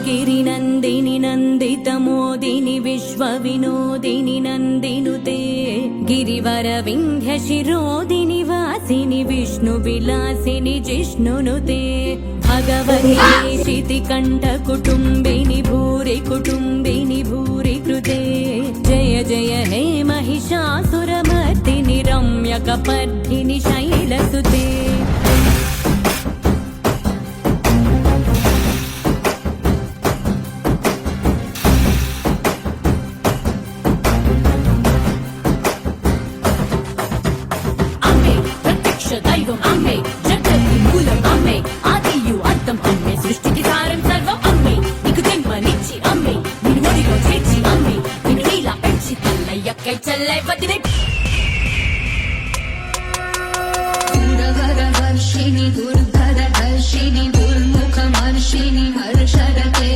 गिरिनन्दिनि नन्दितमोदिनि विश्वविनोदिनि नन्दिनुते गिरिवरविन्ध्यशिरोदिनि वासिनि विष्णुविलासिनि जिष्णुनुते भगवति शितिकण्ठकुटुम्बिनि भूरि कुटुम्बिनि भूरि कृते जय जय हे महिषासुरमर्दिनि रम्यकपर्दिनि शैलसुते दैवं अम्मे जगति मूलं अम्मे आदियु अंतं अम्मे सृष्टिकी सारं सर्वं अम्मे नीकु जन्मनिच्చి अम्मे निन्नु ఒడిలో చేర్చి अम्मे నిన్ను ఇలా పెంచి తల్లయ్యకై చెల్లై వదిలే दूरवरवर्षिणि दुर्धरदर्शिनि दुर्मुखमर्षिणि हर्षरते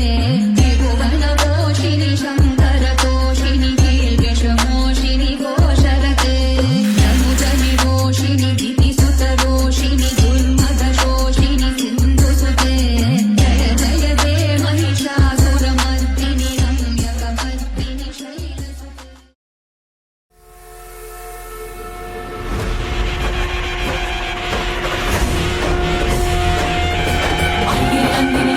त्रिभुवनपोषिणि शङ्करतोषिणि कीर्तिशमोषिणि घोषरते जनुजनिरोषिणि दितिसुतरोषिणि दुर्मदशोषिणि सिन्धुसुते जय जय दे महिषासुरमर्दिनि रम्यकपर्दिनि शैलसुते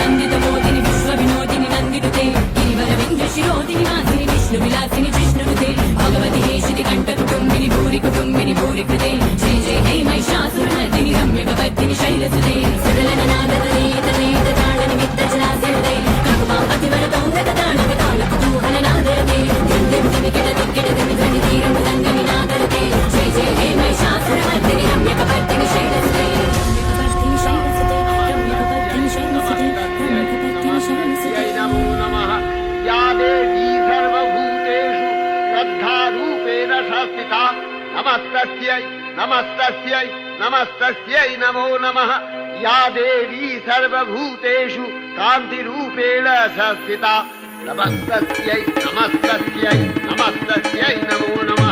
नन्दितमोदिनि विश्वविनोदिनि नन्दिनुते गिरिवरविन्ध्यशिरोदिनि वासिनि विष्णुविलासिनि जिष्णुनुते भगवति हे शितिकण्ठकुटुम्बिनि भूरि कुटुम्बिनि भूरि कृते जय जय हे महिषासुरमर्दिनि रम्यकपर्दिनि शैलसुते सुरलननादतनेतनेतताडनिमित्तजलासिरुते ककुमापतिवरतौन्दकताडकताडकुतूहलनादरते दिग्दिमिकिटदिक्किटदिमिध्वनितीरमृदङ्गनिनादरते जय जय हे महिषासुरमर्दिनि रम्यकपर्दिनि शैलसुते नमो नमः। या देवी सर्वभूतेषु श्रद्धारूपेण संस्थिता नमस्तस्यै नमस्तस्यै नमस्तस्यै नमो नमः। या देवी सर्वभूतेषु कान्तिरूपेण संस्थिता नमस्तस्यै नमस्तस्यै नमस्तस्यै नमो नमः।